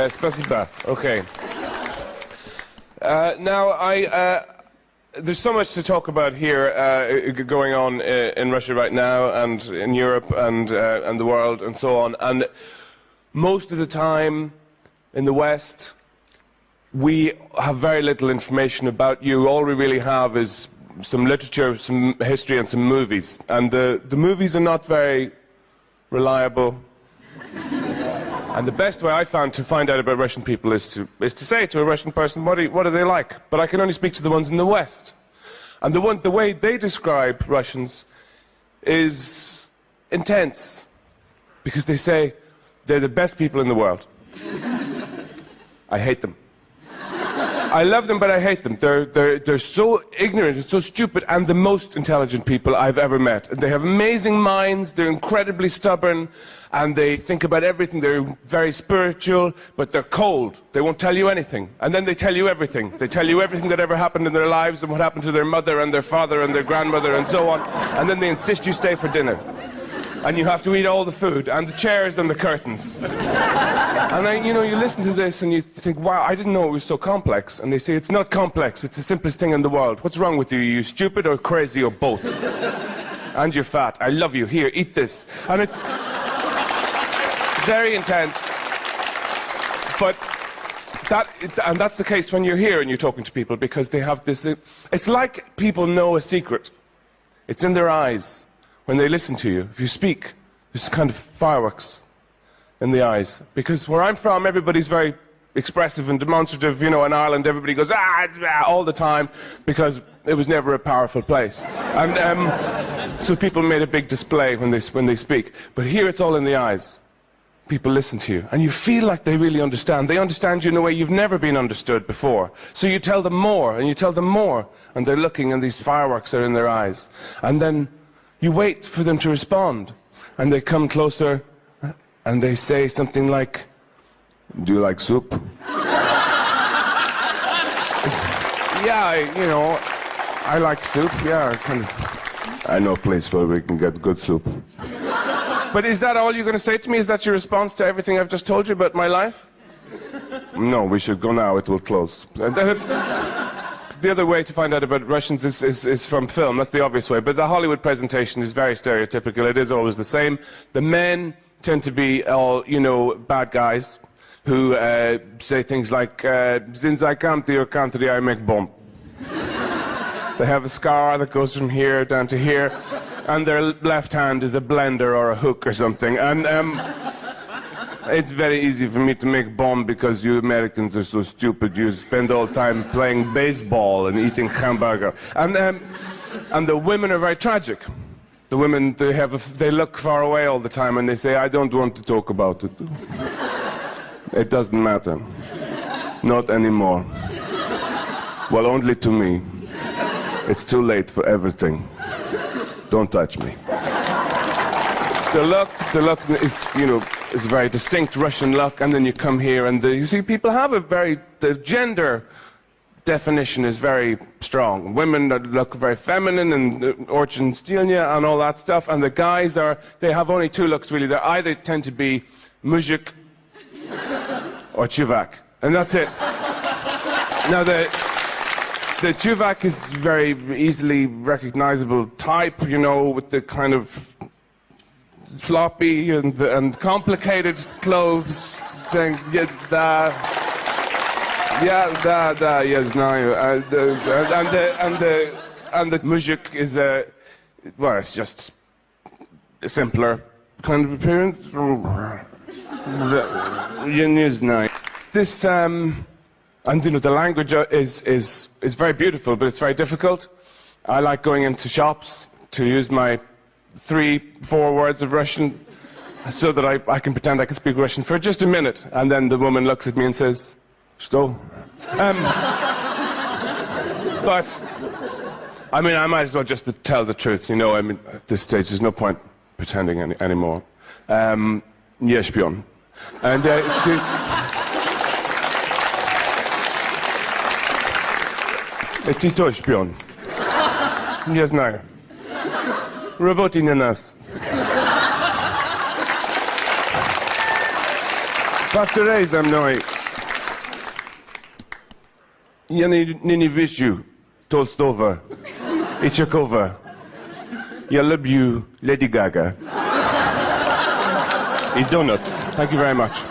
Спасибо. Okay. Now, there's so much to talk about here going on in Russia right now and in Europe and the world and so on. And most of the time in the West, we have very little information about you. All we really have is some literature, some history and some movies. And the movies are not very reliable. And the best way I found to find out about Russian people is to say to a Russian person, what are they like? But I can only speak to the ones in the West. And the way they describe Russians is intense. Because they say they're the best people in the world. I hate them. I love them, but I hate them. They're so ignorant and so stupid, and the most intelligent people I've ever met. And they have amazing minds, they're incredibly stubborn, and they think about everything. They're very spiritual, but they're cold. They won't tell you anything. And then they tell you everything. They tell you everything that ever happened in their lives and what happened to their mother and their father and their grandmother and so on. And then they insist you stay for dinner. And you have to eat all the food, and the chairs and the curtains. And you listen to this and you think, wow, I didn't know it was so complex. And they say, it's not complex, it's the simplest thing in the world. What's wrong with you? Are you stupid or crazy or both? And you're fat. I love you. Here, eat this. And it's very intense. But that's the case when you're here and you're talking to people, because they have this... It's like people know a secret. It's in their eyes. When they listen to you, if you speak, there's kind of fireworks in the eyes. Because where I'm from, everybody's very expressive and demonstrative. In Ireland, everybody goes, all the time, because it was never a powerful place. And so people made a big display when they speak. But here it's all in the eyes. People listen to you, and you feel like they really understand. They understand you in a way you've never been understood before. So you tell them more, and you tell them more, and they're looking, and these fireworks are in their eyes. And then you wait for them to respond, and they come closer, and they say something like, do you like soup? Yeah, I like soup, yeah, I know a place where we can get good soup. But is that all you're going to say to me? Is that your response to everything I've just told you about my life? No, we should go now, it will close. The other way to find out about Russians is from film. That's the obvious way. But the Hollywood presentation is very stereotypical. It is always the same. The men tend to be all, bad guys who say things like, since I come to your country, I make bomb. They have a scar that goes from here down to here, and their left hand is a blender or a hook or something. And it's very easy for me to make bomb because you Americans are so stupid. You spend all the time playing baseball and eating hamburger. And the women are very tragic. The women, they look far away all the time and they say, I don't want to talk about it. It doesn't matter. Not anymore. Well, only to me. It's too late for everything. Don't touch me. The look is, it's a very distinct Russian look, and then you come here and you see people have the gender definition is very strong. Women look very feminine and Orchin Stilnya and all that stuff, and the guys they have only two looks really. They either tend to be muzhik or chuvak, and that's it. Now the chuvak is very easily recognizable type, with the kind of floppy and complicated clothes, saying yes now, and the muzhik is it's just a simpler kind of appearance. This and the language is very beautiful, but it's very difficult. I like going into shops to use my 3-4 words of Russian so that I can pretend I can speak Russian for just a minute, and then the woman looks at me and says, "Что?" But I might as well just tell the truth, at this stage there's no point pretending anymore. Nie śpią. And Ty тоже шпион. Я знаю. Работай на нас. Повторяй за мной. Я ненавижу Толстого и Чехова. Я люблю Леди Гага. И Donuts. Thank you very much.